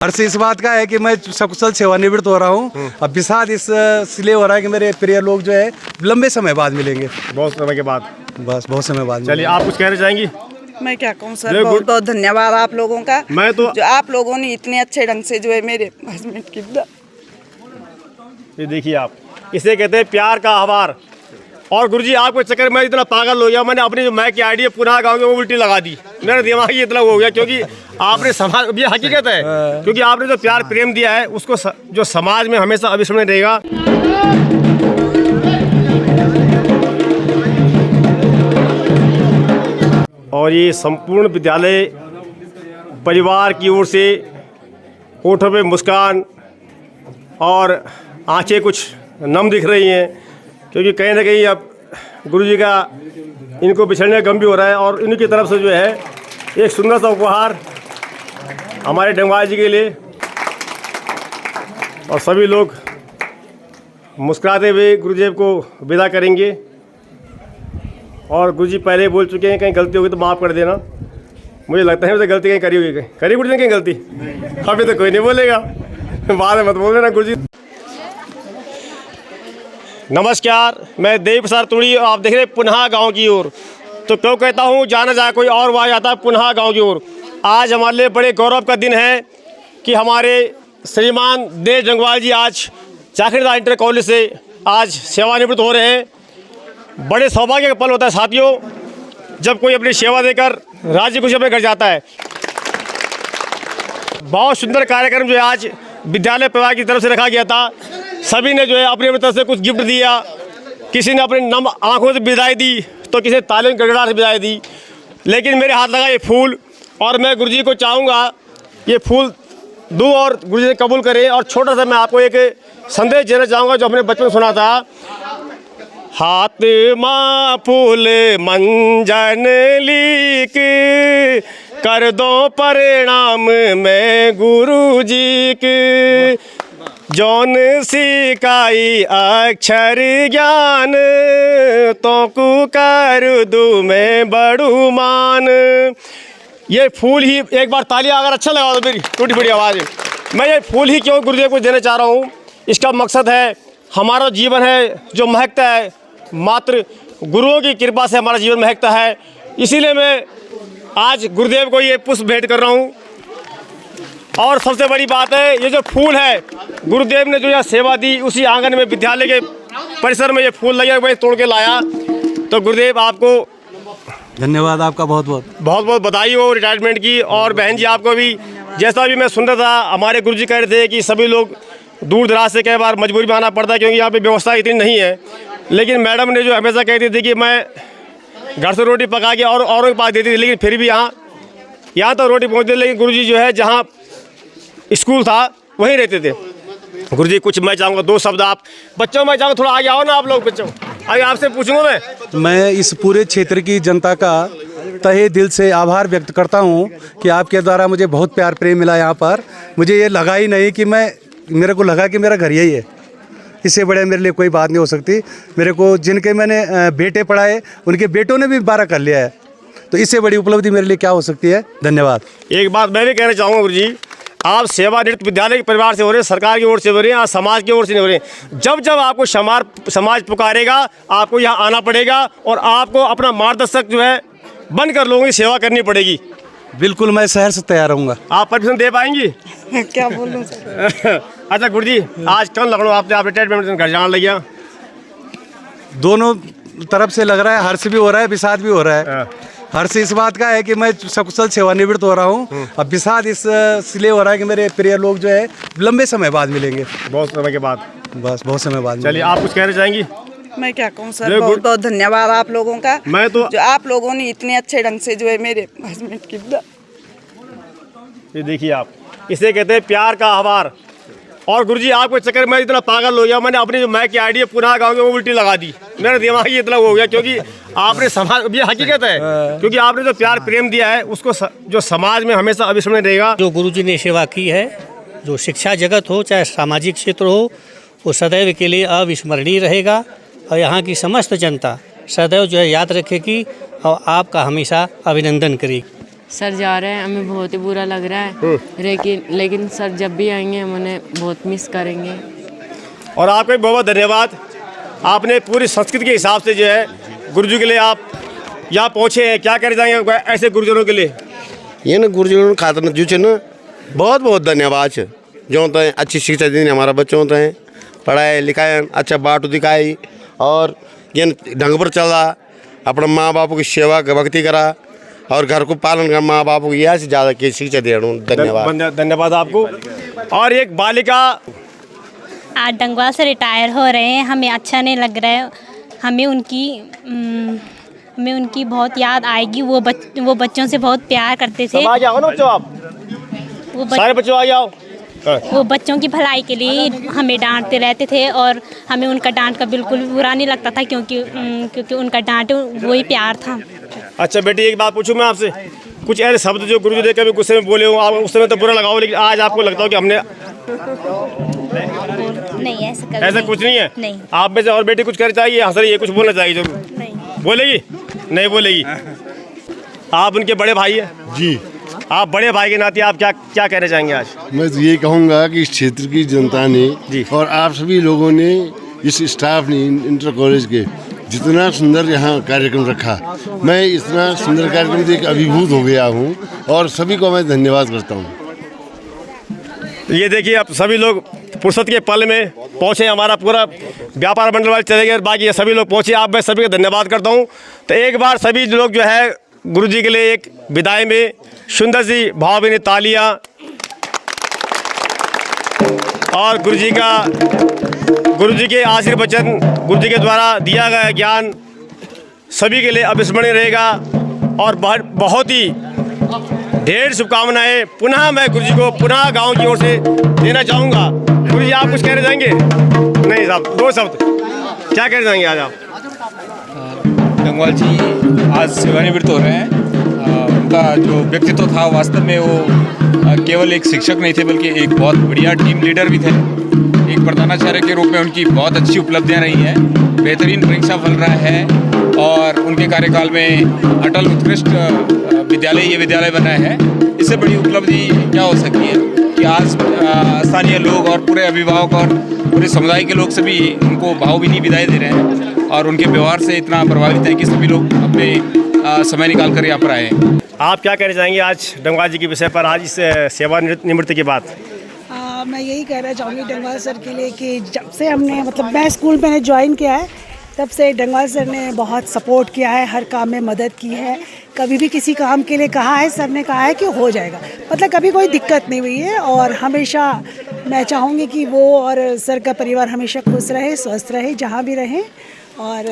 हर्ष इस बात का है कि मैं सकुशल सेवानिवृत्त हो रहा हूँ। अब विषाद इसलिए हो रहा है कि मेरे प्रिय लोग जो है लंबे समय बाद मिलेंगे। बहुत समय के बाद। बस बहुत समय बाद। चलिए, आप कुछ कहना चाहेंगी? मैं क्या कहूँ सर, बहुत बहुत धन्यवाद आप लोगों का। मैं तो जो आप लोगों ने इतने अच्छे ढंग से जो है मेरे हस्बैंड की ये देखिए, आप इसे कहते हैं प्यार का आभार। और गुरुजी, आपके चक्कर में इतना पागल हो गया, मैंने अपनी जो मैक की आईडी पुनः गाँव में वो उल्टी लगा दी। मेरा दिमाग ही इतना हो गया, क्योंकि आपने समाज, ये हकीकत है, क्योंकि आपने जो प्यार प्रेम दिया है उसको जो समाज में हमेशा अविस्मरणीय रहेगा। और ये संपूर्ण विद्यालय परिवार की ओर से होठों पे मुस्कान और आंखें कुछ नम दिख रही हैं, क्योंकि कहीं ना कहीं अब गुरुजी का इनको बिछड़ने गम भी हो रहा है। और इनकी तरफ से जो है एक सुंदर सा उपहार हमारे डंगवाल जी के लिए। और सभी लोग मुस्कुराते हुए गुरुदेव को विदा करेंगे। और गुरुजी पहले बोल चुके हैं, कहीं गलती होगी तो माफ़ कर देना। मुझे लगता है मुझे गलती कहीं करी होगी, करी गुरुजी कहीं गलती, अभी तो कोई नहीं बोलेगा, बाद में मत बोल देना गुरुजी। नमस्कार, मैं देव प्रसाद तुड़ी और आप देख रहे हैं पुनः गांव की ओर। तो क्यों कहता हूं, जाना जाए कोई और वहाँ जाता है पुनः गांव की ओर। आज हमारे लिए बड़े गौरव का दिन है कि हमारे श्रीमान देव जंगवाल जी आज जाखिरदास इंटर कॉलेज से आज सेवानिवृत्त हो रहे हैं। बड़े सौभाग्य का पल होता है साथियों, जब कोई अपनी सेवा देकर राज्य खुशी अपने घर जाता है। बहुत सुंदर कार्यक्रम जो है आज विद्यालय परिवार की तरफ से रखा गया था। सभी ने जो है अपनी तरफ से कुछ गिफ्ट दिया, किसी ने अपने नम आंखों से विदाई दी, तो किसी ने तालियों की गड़गड़ाहट से विदाई दी। लेकिन मेरे हाथ लगा ये फूल, और मैं गुरुजी को चाहूँगा ये फूल दूँ और गुरुजी से कबूल करें। और छोटा सा मैं आपको एक संदेश देना चाहूँगा जो अपने बचपन में सुना था। हाथ माँ फूल मंजन लीक, कर दो परिणाम में गुरुजी के, जौन सिकाई अक्षर ज्ञान, तो को कर दूँ मैं बड़ू मान। ये फूल ही, एक बार तालियां अगर अच्छा लगा तो मेरी टूटी फूटी आवाज़ है। मैं ये फूल ही क्यों गुरुदेव को देना चाह रहा हूँ, इसका मकसद है हमारा जीवन है जो महकता है, मात्र गुरुओं की कृपा से हमारा जीवन महकता है। इसीलिए मैं आज गुरुदेव को ये पुष्प भेंट कर रहा हूँ। और सबसे बड़ी बात है, ये जो फूल है गुरुदेव ने जो यह सेवा दी, उसी आंगन में विद्यालय के परिसर में ये फूल लगे हुए तोड़ के लाया। तो गुरुदेव आपको धन्यवाद, आपका बहुत बहुत बधाई हो रिटायरमेंट की। और बहन जी आपको भी, जैसा भी मैं सुन रहा था, हमारे गुरुजी कह रहे थे कि सभी लोग दूर दराज से कई बार मजबूरी में आना पड़ता है, क्योंकि यहाँ पे व्यवस्था इतनी नहीं है। लेकिन मैडम ने जो हमेशा कहती थी कि मैं घर से रोटी पका के और औरों के पास देती थी, लेकिन फिर भी यहाँ तो रोटी पहुँचती थी। लेकिन गुरुजी जो है जहाँ स्कूल था वहीं रहते थे। गुरुजी कुछ मैं चाहूँगा, दो शब्द आप बच्चों में चाहूँगा, थोड़ा आगे आओ ना आप लोग बच्चों, आगे आपसे पूछूंगा मैं इस पूरे क्षेत्र की जनता का तहे दिल से आभार व्यक्त करता हूँ कि आपके द्वारा मुझे बहुत प्यार प्रेम मिला। यहाँ पर मुझे ये लगा ही नहीं कि मेरे को लगा कि मेरा घर यही है। इससे बड़े मेरे लिए कोई बात नहीं हो सकती। मेरे को जिनके मैंने बेटे पढ़ाए, उनके बेटों ने भी 12 कर लिया है, तो इससे बड़ी उपलब्धि मेरे लिए क्या हो सकती है। धन्यवाद। एक बात मैं भी कहना चाहूँगा गुरुजी, आप सेवानिवृत्त विद्यालय के परिवार से हो रहे हैं, सरकार की ओर से हो रहे हैं, और समाज की ओर से नहीं हो रहे हैं। जब जब आपको समाज पुकारेगा, आपको यहाँ आना पड़ेगा और आपको अपना मार्गदर्शक जो है बनकर लोगों की सेवा करनी पड़ेगी। बिल्कुल, मैं शहर से तैयार रहूँगा। आप परमिशन दे पाएंगी? क्या बोलूं सर। अच्छा गुरुजी, आज कल लखनऊ आप रिटायरमेंट घर जाने लग गया। दोनों तरफ से लग रहा है, हर्ष भी हो रहा है, विषाद भी हो रहा है। हर्ष इस बात का है कि मैं सकुशल सेवानिवृत्त हो रहा हूँ। अब विषाद इसलिए हो रहा है कि मेरे प्रिय लोग जो है लंबे समय बाद मिलेंगे। बहुत समय के बाद। बस बहुत समय बाद। चलिए, आप कुछ कहना चाहेंगी? मैं क्या कहूँ सर, बहुत बहुत धन्यवाद आप लोगों का। मैं तो जो आप लोगों ने इतने अच्छे ढंग से जो है मेरे हस्बैंड की ये देखिए, आप इसे कहते हैं प्यार का आभार। और गुरुजी, आपके चक्कर में इतना पागल हो गया, मैंने अपनी जो मैक की आईडी पुनः गाँव में वो उल्टी लगा दी। मेरा दिमाग ही इतना हो गया, क्योंकि आपने समाज, ये हकीकत है, क्योंकि आपने जो प्यार प्रेम दिया है उसको जो समाज में हमेशा अविस्मरणीय रहेगा। जो गुरुजी ने सेवा की है, जो शिक्षा जगत हो चाहे सामाजिक क्षेत्र हो, वो सदैव के लिए अविस्मरणीय रहेगा। और यहाँ की समस्त जनता सदैव जो है याद रखेगी और आपका हमेशा अभिनंदन करेगी। सर जा रहे हैं, हमें बहुत ही बुरा लग रहा है, लेकिन सर जब भी आएंगे हम उन्हें बहुत मिस करेंगे। और आपका भी बहुत बहुत धन्यवाद। आपने पूरी संस्कृति के हिसाब से जो है गुरुजी के लिए आप यहाँ पहुँचे हैं। क्या कहना चाहेंगे ऐसे गुरुजनों के लिए? ये ना गुरुजनों खातिर जो है ना बहुत बहुत धन्यवाद है। जो होता है अच्छी शिक्षा दी हमारा बच्चों होते हैं, पढ़ाए लिखाए अच्छा बाट दिखाई और ये ढंग पर चला, अपने माँ बाप की सेवा भक्ति करा और घर को पालन कर, माँ बाप को यह से ज़्यादा की शिक्षा दे रहा हूँ। धन्यवाद। धन्यवाद आपको। और एक बालिका आज डंगवाल से रिटायर हो रहे हैं, हमें अच्छा नहीं लग रहा है। हमें उनकी बहुत याद आएगी। वो बच्चों से बहुत प्यार करते थे। आ जाओ ना बच्चों, आप सारे बच्चों आ जाओ। वो बच्चों की भलाई के लिए हमें डांटते रहते थे और हमें उनका डांट का बिल्कुल भी बुरा नहीं लगता था, क्योंकि उनका डांट वही प्यार था। अच्छा बेटी, एक बात पूछूं मैं आपसे, कुछ ऐसे शब्द जो गुरुजी ने कभी गुस्से में बोले हो, आप उस समय तो बुरा लगा हो, लेकिन आज आपको लगता हो कि हमने नहीं ऐसा कुछ नहीं है? नहीं। आप में से और बेटी कुछ कर चाहिए, हंस रही है, कुछ बोलना चाहिए जरूर। नहीं बोलेगी? नहीं बोलेगी। आप उनके बड़े भाई हैं जी। आप बड़े भाई के नाते आप क्या कहना चाहेंगे आज? मैं तो ये कहूँगा कि इस क्षेत्र की जनता ने और आप सभी लोगों ने, इस स्टाफ ने इंटर कॉलेज के जितना सुंदर यहाँ कार्यक्रम रखा, मैं इतना सुंदर कार्यक्रम देख अभिभूत हो गया हूँ और सभी को मैं धन्यवाद करता हूँ। ये देखिए, अब सभी लोग फुर्सत के पल में पहुँचे। हमारा पूरा व्यापार मंडल वाले चले गए, बाकी ये सभी लोग पहुँचे। आप मैं सभी का धन्यवाद करता हूँ। तो एक बार सभी लोग जो है गुरुजी के लिए एक विदाई में सुंदर सी भावभीनी तालियां और गुरुजी के आशीर्वचन, गुरुजी के द्वारा दिया गया ज्ञान सभी के लिए अविस्मरणीय रहेगा। और बहुत ही ढेर शुभकामनाएं पुनः मैं गुरुजी को पुनः गांव की ओर से देना चाहूँगा। गुरुजी आप कुछ कहना चाहेंगे? नहीं साहब, दो शब्द क्या कहना चाहेंगे आज आप? डंगवाल जी आज सेवानिवृत्त हो रहे हैं। उनका जो व्यक्तित्व था वास्तव में वो केवल एक शिक्षक नहीं थे, बल्कि एक बहुत बढ़िया टीम लीडर भी थे। एक प्रधानाचार्य के रूप में उनकी बहुत अच्छी उपलब्धियां रही हैं, बेहतरीन परीक्षा फल रहा है और उनके कार्यकाल में अटल उत्कृष्ट विद्यालय ये विद्यालय बना है। इससे बड़ी उपलब्धि क्या हो सकती है कि आज स्थानीय लोग और पूरे अभिभावक और पूरे समुदाय के लोग सभी उनको भावभीनी विदाई दे रहे हैं और उनके व्यवहार से इतना प्रभावित है कि सभी लोग अपने समय निकाल कर यहाँ पर आए हैं। आप क्या कहना चाहेंगे आज डंगवाल जी के विषय पर, आज इस सेवानिवृत्ति के बाद? मैं यही कहना चाहूँगी डंगवाल सर के लिए कि जब से हमने मैं स्कूल में ज्वाइन किया है तब से डंगवाल सर ने बहुत सपोर्ट किया है, हर काम में मदद की है। कभी भी किसी काम के लिए कहा है, सर ने कहा है कि हो जाएगा, कभी कोई दिक्कत नहीं हुई है। और हमेशा मैं चाहूँगी कि वो और सर का परिवार हमेशा खुश रहे, स्वस्थ रहे, जहाँ भी रहें। और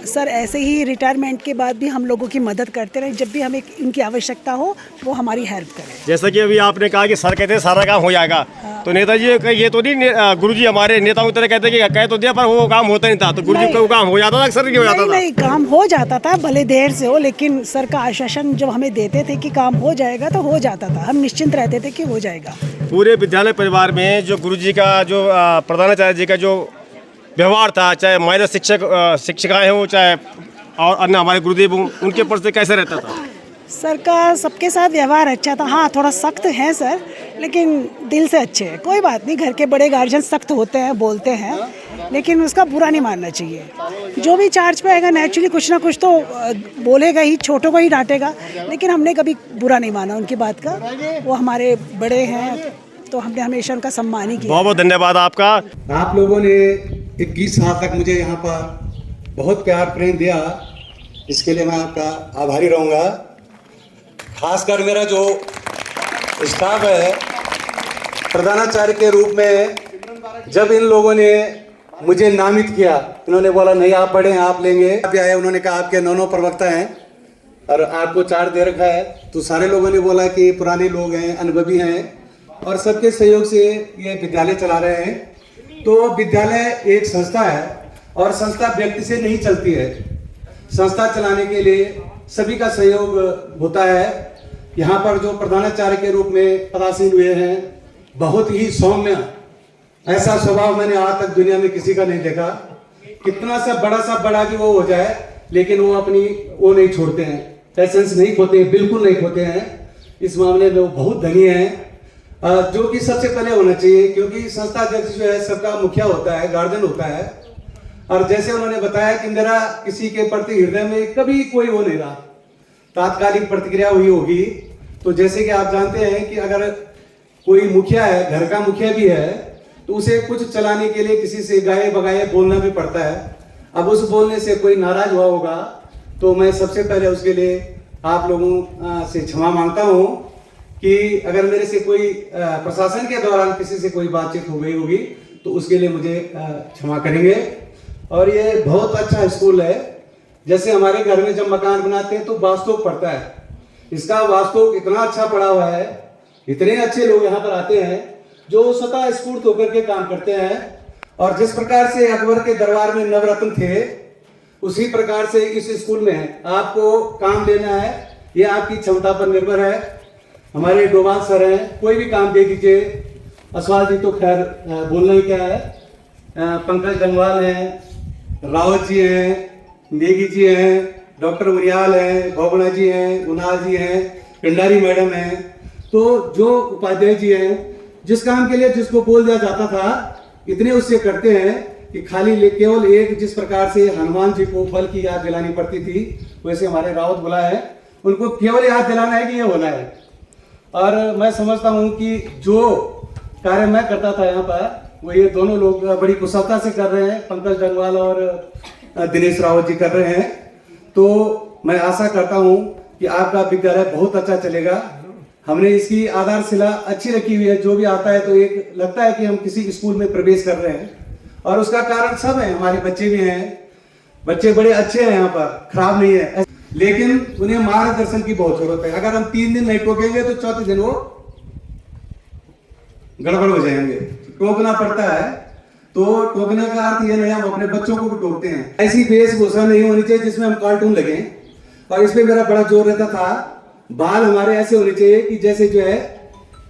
सर ऐसे ही रिटायरमेंट के बाद भी हम लोगों की मदद करते रहे, जब भी हमें इनकी आवश्यकता हो वो हमारी हेल्प करें। जैसा कि अभी आपने कहा कि सर कहते हैं सारा काम हो जाएगा, तो नेताजी ये तो नहीं, गुरुजी हमारे नेताओं की तरह कहते हैं कि कह तो दिया पर वो काम होता नहीं था, तो गुरुजी का काम हो जाता था, सर क्यों हो जाता था? नहीं, काम हो जाता था, भले देर से हो, लेकिन सर का आश्वासन जब हमें देते थे कि काम हो जाएगा तो हो जाता था, हम निश्चिंत रहते थे कि हो जाएगा। पूरे विद्यालय परिवार में जो गुरुजी का, जो प्रधानाचार्य जी का जो व्यवहार था, चाहे महिला शिक्षिकाएं हो, चाहे और अन्य हमारे गुरुदेव हों, उनके पर से कैसे रहता था? सर का सबके साथ व्यवहार अच्छा था। हाँ, थोड़ा सख्त है सर, लेकिन दिल से अच्छे हैं। कोई बात नहीं, घर के बड़े गार्जियन सख्त होते हैं, बोलते हैं, लेकिन उसका बुरा नहीं मानना चाहिए। जो भी चार्ज पे आएगा नेचुरली कुछ ना कुछ तो बोलेगा ही, छोटों को ही डांटेगा, लेकिन हमने कभी बुरा नहीं माना उनकी बात का। वो हमारे बड़े हैं तो हमने हमेशा उनका सम्मान ही किया। बहुत बहुत धन्यवाद आपका। आप लोगों ने 21 साल तक मुझे यहाँ पर बहुत प्यार प्रेम दिया, इसके लिए मैं आपका आभारी रहूँगा। खासकर मेरा जो स्टाफ है, प्रधानाचार्य के रूप में जब इन लोगों ने मुझे नामित किया, इन्होंने बोला नहीं आप बड़े हैं, आप लेंगे। अभी आए, उन्होंने कहा आपके 9 प्रवक्ता हैं और आपको चार्ज दे रखा है, तो सारे लोगों ने बोला कि पुराने लोग हैं, अनुभवी हैं और सबके सहयोग से ये विद्यालय चला रहे हैं। तो विद्यालय एक संस्था है और संस्था व्यक्ति से नहीं चलती है। संस्था चलाने के लिए सभी का सहयोग होता है। यहाँ पर जो प्रधानाचार्य के रूप में पदासीन हुए हैं, बहुत ही सौम्य, ऐसा स्वभाव मैंने आज तक दुनिया में किसी का नहीं देखा। कितना सा बड़ा कि वो हो जाए, लेकिन वो अपनी वो नहीं छोड़ते हैं, पेशेंस नहीं खोते हैं, बिल्कुल नहीं खोते हैं। इस मामले में वो बहुत धनी हैं, जो कि सबसे पहले होना चाहिए, क्योंकि संस्था अध्यक्ष जो है सबका मुखिया होता है, गार्जियन होता है। और जैसे उन्होंने बताया कि मेरा किसी के प्रति हृदय में कभी कोई वो नहीं रहा, तात्कालिक प्रतिक्रिया हुई होगी। तो जैसे कि आप जानते हैं कि अगर कोई मुखिया है, घर का मुखिया भी है, तो उसे कुछ चलाने के लिए किसी से गाये बगाए बोलना भी पड़ता है। अब उस बोलने से कोई नाराज हुआ होगा तो मैं सबसे पहले उसके लिए आप लोगों से क्षमा मांगता हूँ कि अगर मेरे से कोई प्रशासन के दौरान किसी से कोई बातचीत हो गई होगी तो उसके लिए मुझे क्षमा करेंगे। और ये बहुत अच्छा स्कूल है। जैसे हमारे घर में जब मकान बनाते हैं तो वास्तुक पड़ता है, इसका वास्तुक इतना अच्छा पड़ा हुआ है, इतने अच्छे लोग यहाँ पर आते हैं जो स्वतः स्फूर्त होकर के काम करते हैं। और जिस प्रकार से अकबर के दरबार में नवरत्न थे, उसी प्रकार से इस स्कूल में है। आपको काम लेना है, ये आपकी क्षमता पर निर्भर है। हमारे डोभाल सर हैं, कोई भी काम दे दीजिए। असवाल जी तो खैर बोलना ही क्या है, पंकज डंगवाल हैं, रावत जी हैं, नेगी जी हैं, डॉक्टर उनियाल हैं, भोगना जी हैं, उनाल जी हैं, पिंडारी मैडम हैं। तो जो उपाध्याय जी हैं, जिस काम के लिए जिसको बोल दिया जाता था इतने उससे करते हैं कि खाली केवल एक, जिस प्रकार से हनुमान जी को फल की याद दिलानी पड़ती थी, वैसे हमारे रावत बोला है उनको केवल याद दिलाना है कि ये होना है। और मैं समझता हूँ कि जो कार्य मैं करता था यहाँ पर, वो ये दोनों लोग बड़ी कुशलता से कर रहे हैं, पंकज डंगवाल और दिनेश रावत जी कर रहे हैं। तो मैं आशा करता हूँ कि आपका विद्यालय बहुत अच्छा चलेगा। हमने इसकी आधारशिला अच्छी रखी हुई है। जो भी आता है तो एक लगता है कि हम किसी स्कूल में प्रवेश कर रहे हैं, और उसका कारण सब है, हमारे बच्चे भी हैं, बच्चे बड़े अच्छे हैं यहाँ पर, खराब नहीं है, लेकिन उन्हें मार्गदर्शन की बहुत जरूरत है। अगर हम 3 दिन नहीं टोकेंगे तो चौथे दिन वो गड़बड़ हो जाएंगे। टोकना पड़ता है, तो टोकने का अर्थ ये नहीं हम अपने बच्चों को भी टोकते हैं। ऐसी वेशभूषा नहीं होनी चाहिए जिसमें हम कार्टून लगे। और इस पे मेरा बड़ा जोर रहता था, बाल हमारे ऐसे होने चाहिए कि जैसे जो है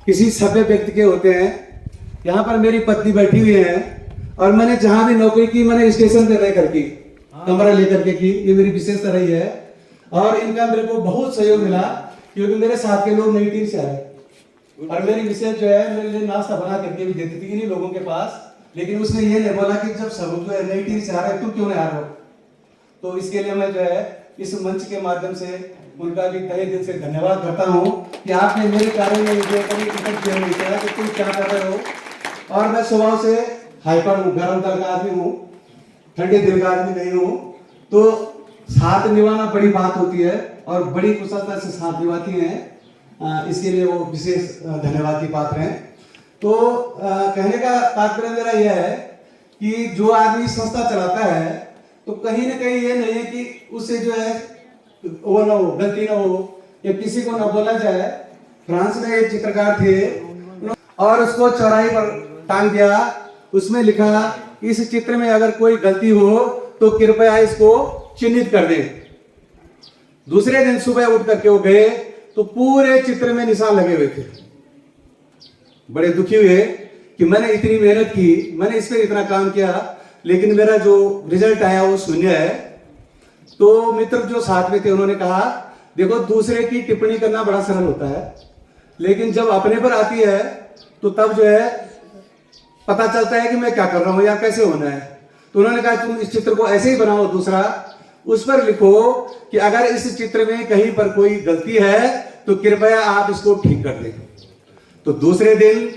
किसी सभ्य व्यक्ति के होते हैं। यहाँ पर मेरी पत्नी बैठी हुई है, और मैंने जहां भी नौकरी की, मैंने स्टेशन पे रह करके कमरा लेकर के की। ये मेरी विशेषता रही है, और इनका मेरे को बहुत सहयोग मिला, क्योंकि मेरे साथ के लोग नई टीम से आए, और मेरी विशेष जो है मेरे लिए नाश्ता बना करके भी देती थी इन्हीं लोगों के पास। लेकिन उसने ये नहीं बोला कि जब सब जो है नई टीम से आ रहे तुम क्यों नहीं आ रहे हो। तो इसके लिए मैं जो है इस मंच के माध्यम से उनका भी तहे दिल से धन्यवाद करता हूँ कि आपने मेरे कार्य में मुझे कभी टिकट दिया नहीं किया कि तुम क्या कर रहे हो। और मैं स्वभाव से हाइपर हूँ, गर्म दिल का आदमी हूँ, ठंडे दिल का आदमी नहीं हूँ। तो साथ निभाना बड़ी बात होती है, और बड़ी कुशलता से साथ निभाती हैं। इसके लिए वो विशेष धन्यवाद की पात्र हैं। तो कहने का तात्पर्य मेरा यह है कि जो आदमी संस्था चलाता है, तो कहीं ना कहीं ये नहीं है कि उससे जो है वो ना हो, गलती ना हो, या किसी को ना बोला जाए। फ्रांस में एक चित्रकार थे, और उसको चौराहे पर टांग दिया। उसमें लिखा, इस चित्र में अगर कोई गलती हो तो कृपया इसको चिन्हित कर दें। दूसरे दिन सुबह उठ करके वो गए तो पूरे चित्र में निशान लगे हुए थे। बड़े दुखी हुए कि मैंने इतनी मेहनत की, मैंने इस पर इतना काम किया, लेकिन मेरा जो रिजल्ट आया वो शून्य है। तो मित्र जो साथ में थे उन्होंने कहा, देखो दूसरे की टिप्पणी करना बड़ा सरल होता है, लेकिन जब अपने पर आती है तो तब जो है पता चलता है कि मैं क्या कर रहा हूँ या कैसे होना है। तो उन्होंने कहा तुम इस चित्र को ऐसे ही बनाओ, दूसरा उस पर लिखो कि अगर इस चित्र में कहीं पर कोई गलती है तो कृपया आप इसको ठीक कर दें। तो दूसरे दिन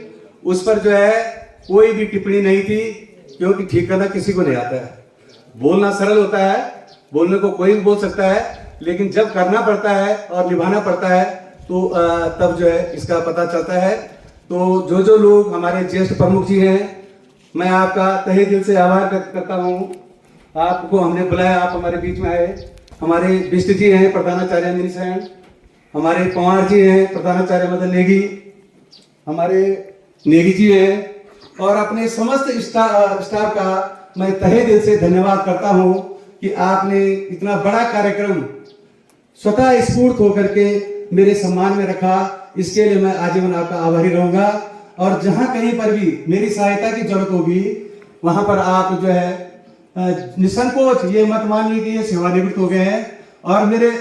उस पर जो है कोई भी टिप्पणी नहीं थी, क्योंकि ठीक करना किसी को नहीं आता है। बोलना सरल होता है, बोलने को कोई भी बोल सकता है, लेकिन जब करना पड़ता है और निभाना पड़ता है तो तब जो है इसका पता चलता है। तो जो लोग हमारे ज्येष्ठ प्रमुख जी हैं, मैं आपका तहे दिल से आभार व्यक्त करता हूँ। आपको हमने बुलाया, आप हमारे बीच में आए। हमारे बिष्ट जी हैं प्रधानाचार्य मिनिसैन, हमारे पवार जी हैं प्रधानाचार्य मदन नेगी, हमारे नेगी जी हैं, और अपने समस्त स्टाफ का मैं तहे दिल से धन्यवाद करता हूँ कि आपने इतना बड़ा कार्यक्रम स्वतः स्फूर्त होकर के मेरे सम्मान में रखा। इसके लिए मैं आजीवन आपका आभारी रहूंगा। और जहां कहीं पर भी मेरी सहायता की जरूरत होगी, वहां पर आप जो है निसंकोच ये मत मानिए कि ये सेवानिवृत्त हो गए हैं, और मेरे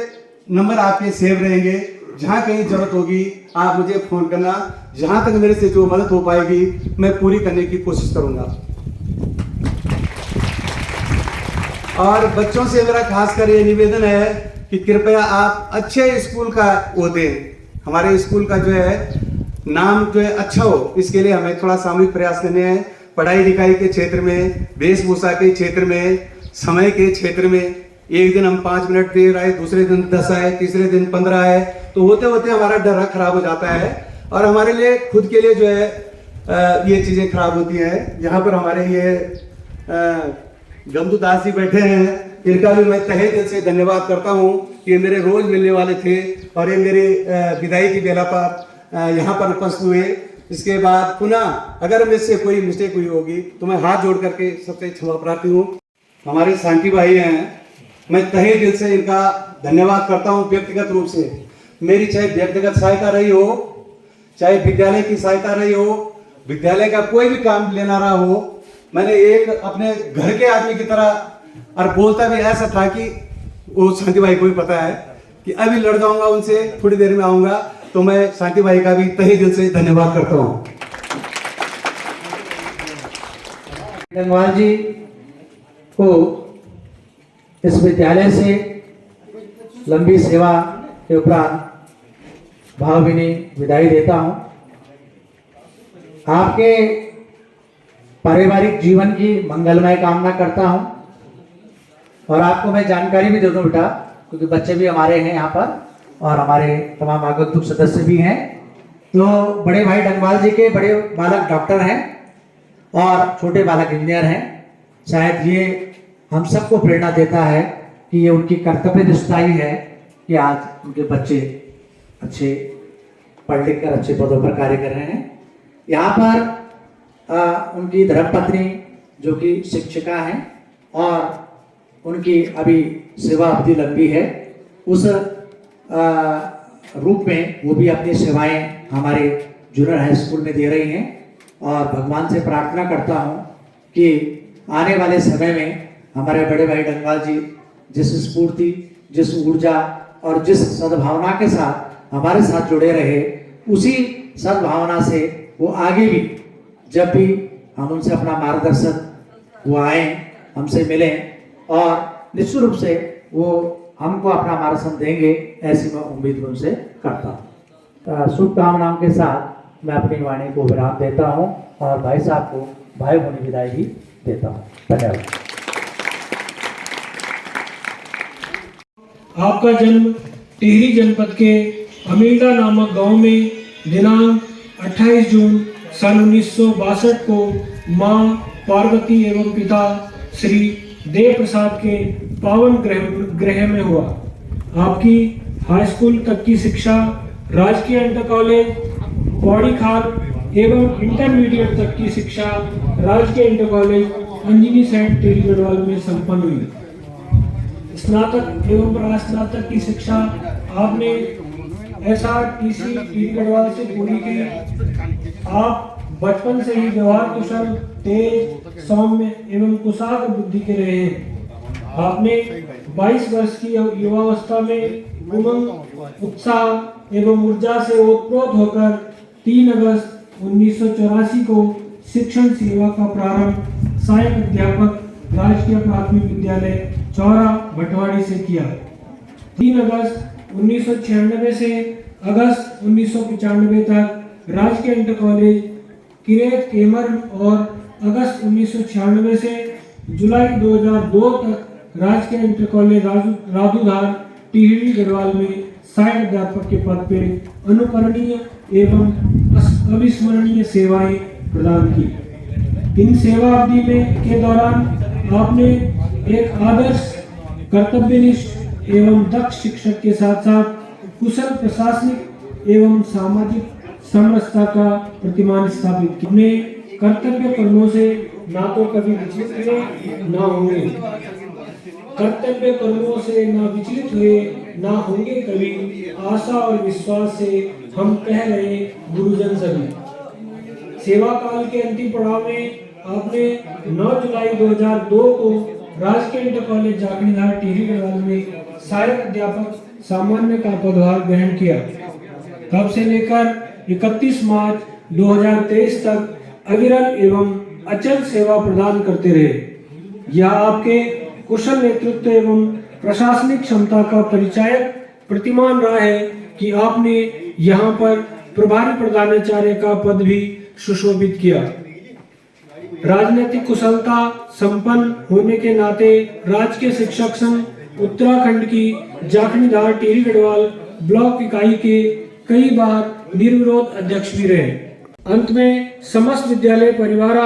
नंबर आपके सेव रहेंगे। जहाँ कहीं जरूरत होगी आप मुझे फ़ोन करना, जहाँ तक मेरे से जो मदद हो पाएगी मैं पूरी करने की कोशिश करूँगा। और बच्चों से मेरा खासकर ये निवेदन है कि कृपया आप अच्छे स्कूल का वो दें, हमारे स्कूल का जो है नाम जो है अच्छा हो, इसके लिए हमें थोड़ा सामूहिक प्रयास करने हैं। पढ़ाई लिखाई के क्षेत्र में, वेशभूषा के क्षेत्र में, समय के क्षेत्र में, एक दिन हम 5 मिनट देर आए, दूसरे दिन 10 आए, तीसरे दिन 15 आए, तो होते होते हमारा डर खराब हो जाता है और हमारे लिए खुद के लिए जो है ये चीज़ें खराब होती हैं। यहाँ पर हमारे ये गमदू दास जी बैठे हैं, इनका भी मैं तहे दिल से धन्यवाद करता हूँ। ये मेरे रोज मिलने वाले थे और ये मेरे विदाई की बेला पर यहाँ पर उपस्थित हुए। इसके बाद पुनः अगर मुझसे कोई मिस्टेक हुई होगी तो मैं हाथ जोड़ करके सबसे क्षमा प्रार्थी हूँ। हमारे शांति भाई हैं, मैं तहे दिल से इनका धन्यवाद करता हूँ व्यक्तिगत रूप से। मेरी चाहे व्यक्तिगत सहायता रही हो, चाहे विद्यालय की सहायता रही हो, विद्यालय का कोई भी काम लेना रहा हो, मैंने एक अपने घर के आदमी की तरह और बोलता भी ऐसा था कि वो शांति भाई को भी पता है कि अभी लड़ जाऊंगा उनसे, थोड़ी देर में आऊंगा। तो मैं शांति भाई का भी तहे दिल से धन्यवाद करता हूँ। डंगवाल जी को इस विद्यालय से लंबी सेवा के उपरांत भावभीनी विदाई देता हूँ। आपके पारिवारिक जीवन की मंगलमय कामना करता हूँ और आपको मैं जानकारी भी दे दूँ बेटा, क्योंकि बच्चे भी हमारे हैं यहाँ पर और हमारे तमाम आगंतुक सदस्य भी हैं। तो बड़े भाई डंगवाल जी के बड़े बालक डॉक्टर हैं और छोटे बालक इंजीनियर हैं। शायद ये हम सबको प्रेरणा देता है कि ये उनकी कर्तव्य निष्ठा ही है कि आज उनके बच्चे अच्छे पढ़ लिख कर अच्छे पदों पर कार्य कर रहे हैं। यहाँ पर उनकी धर्मपत्नी जो कि शिक्षिका हैं और उनकी अभी सेवा अवधि लंबी है, उस रूप में वो भी अपनी सेवाएं हमारे जूनियर हाई स्कूल में दे रही हैं और भगवान से प्रार्थना करता हूँ कि आने वाले समय में हमारे बड़े भाई डंगवाल जी जिस स्फूर्ति, जिस ऊर्जा और जिस सद्भावना के साथ हमारे साथ जुड़े रहे, उसी सद्भावना से वो आगे भी जब भी हम उनसे अपना मार्गदर्शन वो आए, हमसे मिलें और निश्चित रूप से वो हमको अपना मार्गदर्शन देंगे, ऐसी मैं उम्मीद उनसे करता हूँ। शुभकामनाओं के साथ मैं अपनी वाणी को विराम देता हूँ और भाई साहब को भाई होने विदाई भी देता हूँ। धन्यवाद। आपका जन्म टिहरी जनपद के अमीरदा नामक गांव में दिनांक 28 जून सन 1962 को मां पार्वती एवं पिता श्री देव प्रसाद के पावन गृह में हुआ। आपकी हाई स्कूल तक की शिक्षा राजकीय इंटर कॉलेज पौड़ी खाल एवं इंटरमीडिएट तक की शिक्षा राजकीय inter college Anjanisain Tehri Garhwal में संपन्न हुई। स्नातक एवं परास्नातक की शिक्षा आपने SRTC टिहरी गढ़वाल से पूरी की। आप बचपन से ही व्यवहार कुशल, तेज, सौम्य एवं कुशाग्र बुद्धि के रहे हैं। आपने 22 वर्ष की युवावस्था में उमंग, उत्साह एवं ऊर्जा से ओतप्रोत होकर 3 अगस्त 1984 को शिक्षण सेवा का प्रारंभ सहायक अध्यापक राजकीय प्राथमिक विद्यालय चौरा भटवाड़ी से किया। 3 अगस्त 1996 से अगस्त 1995 तक राजकीय इंटर कॉलेज किरेत केमर और अगस्त 1996 से जुलाई 2002 तक राजकीय इंटर कॉलेज राधुधार टिहरी गढ़वाल में सहायक अध्यापक के पद पर अनुकरणीय एवं अविस्मरणीय सेवाएं प्रदान की। इन सेवा अवधि में के दौरान आपने एक आदर्श, कर्तव्यनिष्ठ एवं दक्ष शिक्षक के साथ साथ कुशल प्रशासनिक एवं सामाजिक समरसता का प्रतिमान स्थापित किया। अपने कर्तव्य कर्मों से ना तो कभी विचलित हुए ना होंगे, कर्तव्य कर्मों से ना विचलित हुए ना होंगे कभी, आशा और विश्वास से हम कह रहे गुरुजन सभी। सेवा काल के अंतिम पड़ाव में आपने 9 जुलाई 2002 को राजकीय इंटर कॉलेज जाखणीधार टिहरी गढ़वाल में सहायक अध्यापक सामान्य का पदभार ग्रहण किया। तब से लेकर 31 मार्च 2023 तक अविरल एवं अचल सेवा प्रदान करते रहे। यह आपके कुशल नेतृत्व एवं प्रशासनिक क्षमता का परिचायक प्रतिमान रहा है कि आपने यहाँ पर प्रभारी प्रधानाचार्य का पद भी सुशोभित किया। राजनीतिक कुशलता संपन्न होने के नाते राजकीय शिक्षक संघ उत्तराखंड की जाखनीधार टिहरी गढ़वाल ब्लॉक इकाई के कई बार निर्विरोध अध्यक्ष भी रहे। अंत में समस्त विद्यालय परिवार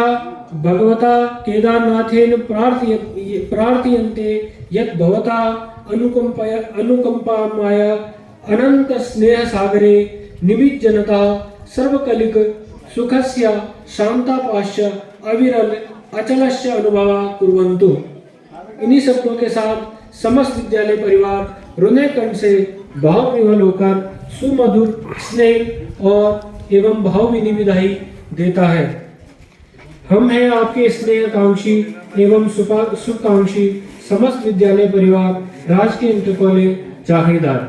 भगवता केदारनाथेन प्रार्थयन्ते यत् भवता अनुकंपामाय अनंत स्नेह सागरे निमिज्जनता सर्वकलिक सुखस्य शांतापाश्य अविरल अचलस्य अनुभव कुर्वन्तु। इन्हीं शब्दों के साथ समस्त विद्यालय परिवार हृदय कंठ से भाव विवल होकर सुमधुर स्नेह और एवं भावभीनी विदाई देता है। हम हैं आपके स्नेहकांक्षी एवं शुभकांक्षी समस्त विद्यालय परिवार राजकीय इंटर कॉलेज जाखनीधार।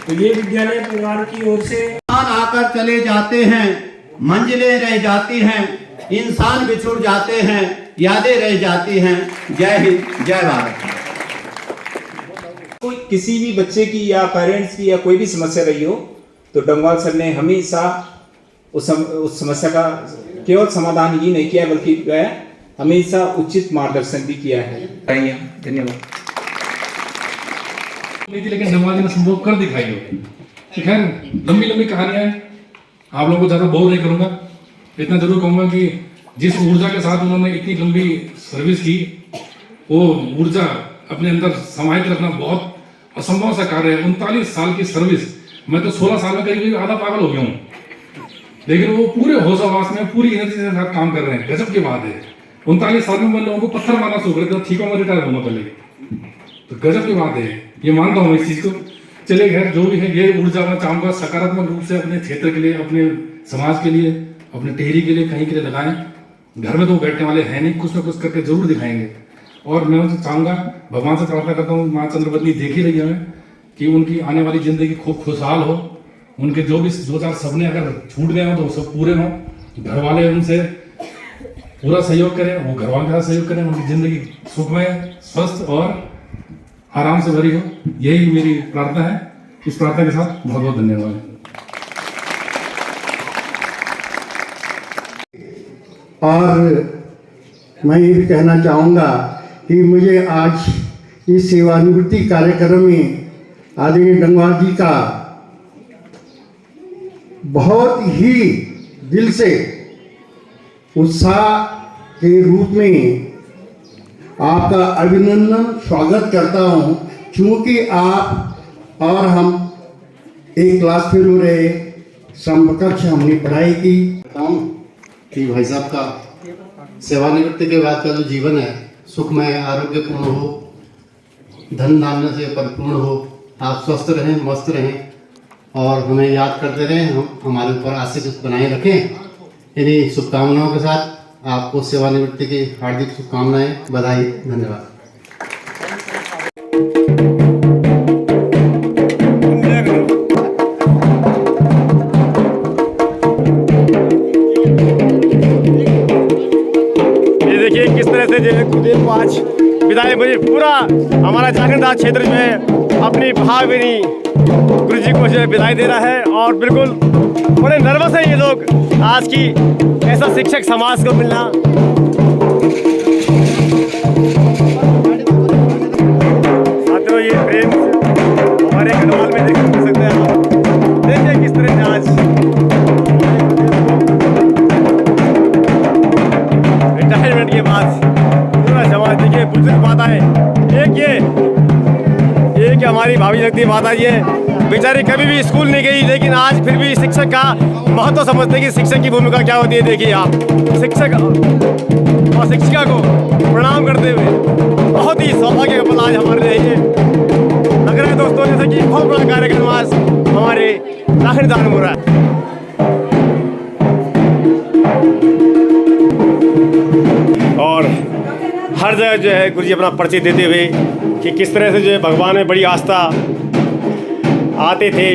तो ये विद्यालय परिवार की ओर से आकर चले जाते हैं, मंजिलें रह जाती हैं, इंसान बिछुड़ जाते हैं, यादें रह जाती हैं। जय हिंद, जय भारत। कोई किसी भी बच्चे की या पेरेंट्स की या कोई भी समस्या रही हो तो डंगवाल सर ने हमेशा उस समस्या का केवल समाधान ही नहीं किया बल्कि हमेशा उचित मार्गदर्शन भी किया है। धन्यवाद। लेकिन डंगवाल जी ने संभव कर दिखाई हो। खैर लंबी लंबी कहानियां हैं, आप लोगों को ज़्यादा बोर नहीं करूंगा। इतना जरूर कहूंगा कि जिस ऊर्जा के साथ उन्होंने इतनी लंबी सर्विस की, वो ऊर्जा अपने अंदर समाहित रखना बहुत असंभव सा कार्य है। 39 साल की सर्विस, मैं तो 16 साल में करीब आधा पागल हो गया हूँ, लेकिन वो पूरे होश आवास में पूरी एनर्जी के साथ काम कर रहे हैं। गजब की बात है। 39 साल में मैं लोगों को पत्थर मारना शुरू कर दिया, ठीक है मैं रिटायर होगा पहले, तो गजब की बात है। ये मानता हूँ इस चीज को। चले खैर जो भी है, ये ऊर्जा मैं चाहूंगा सकारात्मक रूप से अपने क्षेत्र के लिए, अपने समाज के लिए, अपने टिहरी के लिए, कहीं के लिए लगाएं। घर में तो बैठने वाले हैं नहीं, कुछ ना कुछ करके जरूर दिखाएंगे। और मैं उनसे चाहूंगा, भगवान से प्रार्थना करता हूँ, माँ चंद्रवदनी देख ही रही है कि उनकी आने वाली जिंदगी खूब खुशहाल हो। उनके जो भी 2-4 सपने अगर छूट गए हो तो सब पूरे हों। घर वाले उनसे पूरा सहयोग करें, वो घर वालों के साथ सहयोग करें, उनकी जिंदगी सुखमय, स्वस्थ और आराम से भरी हो। यही मेरी प्रार्थना है। इस प्रार्थना के साथ बहुत बहुत धन्यवाद। और मैं ये भी कहना चाहूँगा कि मुझे आज इस सेवानिवृत्ति कार्यक्रम में आदरणीय डंगवाल जी का बहुत ही दिल से उत्साह के रूप में आपका अभिनंदन स्वागत करता हूँ, क्योंकि आप और हम एक क्लास फेल हो रहे, समकक्ष हमने पढ़ाई की। कि भाई साहब का सेवानिवृत्ति के बाद का जो जीवन है सुखमय, आरोग्यपूर्ण हो, धन धान्य से परिपूर्ण हो। आप स्वस्थ रहें, मस्त रहें और हमें याद करते रहें, हम हमारे ऊपर आशीष बनाए रखें। इन्हीं शुभकामनाओं के साथ आपको सेवानिवृत्ति की हार्दिक शुभकामनाएं, बधाई, धन्यवाद। ये देखिए किस तरह से जो है गुरुदेव को आज विदाई मुझे पूरा हमारा जाखनीधार क्षेत्र जो है अपनी भावभीनी गुरु जी को जो है विदाई दे रहा है। और बिल्कुल बड़े नर्वस है ये लोग, आज की ऐसा शिक्षक समाज को मिलना। साथियों ये प्रेम हमारे गढ़वाल में देख सकते हैं आप। देखिए किस तरह से आज रिटायरमेंट के बाद पूरा समाज, देखिए बुजुर्ग माताएं, एक हमारी भाभी लगती माता जी है, बेचारी कभी भी स्कूल नहीं गई, लेकिन आज फिर भी शिक्षक का महत्व समझते हैं कि शिक्षक की भूमिका क्या होती है। देखिए आप शिक्षक और शिक्षिका को प्रणाम करते हुए बहुत ही सौभाग्य का पल आज हमारे लिए ये लग रहा है दोस्तों, जैसे कि बहुत बड़ा कार्यक्रम आज हमारे जाखनीधार में हो रहा है। और हर जगह जो है गुरु जी अपना परिचय देते हुए कि किस तरह से जो है भगवान में बड़ी आस्था आते थे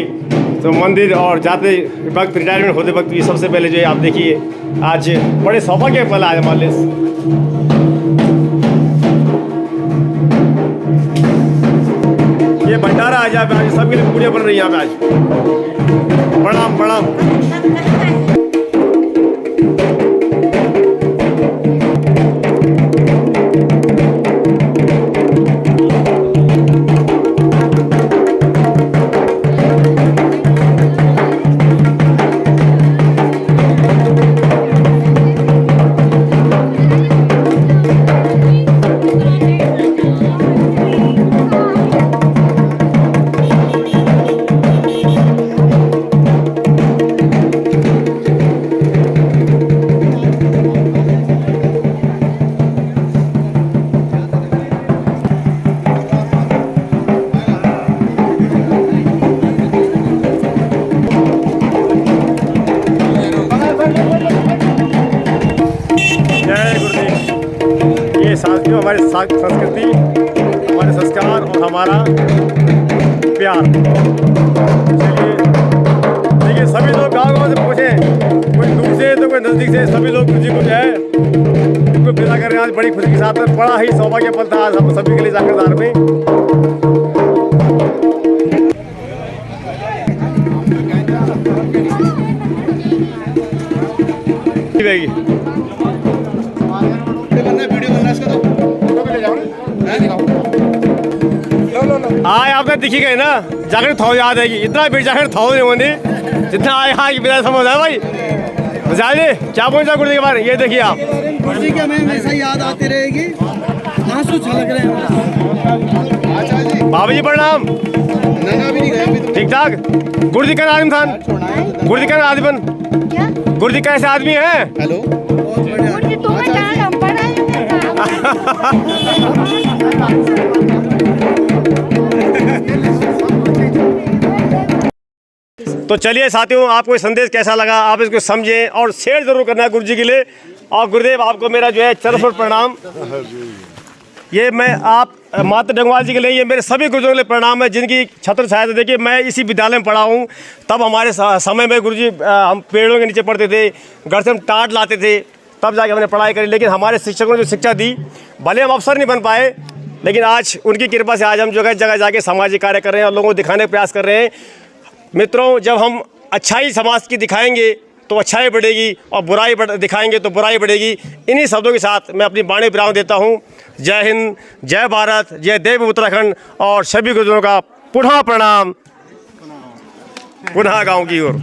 तो मंदिर और जाते वक्त, रिटायरमेंट होते वक्त भी सबसे पहले जो है आप देखिए आज बड़े सौभाग्य के पल आए हमारे लिए। ये भंडारा आज यहाँ पे आज सबके लिए पूड़ियाँ बन रही हैं यहाँ पे आज। प्रणाम प्रणाम। साथियों, हमारी संस्कृति, हमारे संस्कार और हमारा प्यार। चलिए देखिए, सभी लोग गाँव से पूछे, कोई दूर से तो कोई नज़दीक से, सभी लोग गुरु जी को जो है उनको विदा कर रहे हैं आज बड़ी खुशी के साथ। बड़ा ही सौभाग्य पल था आज हम सभी के लिए जाकर में। आए आपने दिखी गए ना, जाकर थो याद आएगी। इतना भीड़ जाकर थो नहीं होनी जितना आए हाँ की बिना समझ आया भाई। जाइए क्या पहुंचा गुरु जी के बारे में, ये देखिए आप। गुरु जी की हमें हमेशा याद आती रहेगी, आंसू छलक रहे हैं। बाबू जी प्रणाम। ठीक ठाक। गुरु जी का आदमी खान, गुरु जी का आदमी, गुरु जी कैसे आदमी है? हेलो तो चलिए साथियों, आपको ये संदेश कैसा लगा आप इसको समझें और शेयर जरूर करना है गुरु जी के लिए। और गुरुदेव आपको मेरा जो है चरण प्रणाम। ये मैं आप माता डंगवाल जी के लिए, ये मेरे सभी गुरुजनों के लिए प्रणाम है जिनकी छत्र छाया। देखिए मैं इसी विद्यालय में पढ़ा हूँ, तब हमारे समय में गुरुजी हम पेड़ों के नीचे पढ़ते थे, घर से हम टाट लाते थे, तब जाके हमने पढ़ाई करी। लेकिन हमारे शिक्षकों ने जो शिक्षा दी, भले हम अफसर नहीं बन पाए, लेकिन आज उनकी कृपा से आज हम जो है जगह जाके सामाजिक कार्य कर रहे हैं और लोगों को दिखाने का प्रयास कर रहे हैं। मित्रों, जब हम अच्छाई समाज की दिखाएंगे तो अच्छाई बढ़ेगी और बुराई दिखाएंगे तो बुराई बढ़ेगी। इन्हीं शब्दों के साथ मैं अपनी वाणी विराम देता हूँ। जय हिंद, जय भारत, जय देव उत्तराखंड और सभी गुरुजनों का पुनः प्रणाम, पुनः गाँव की ओर।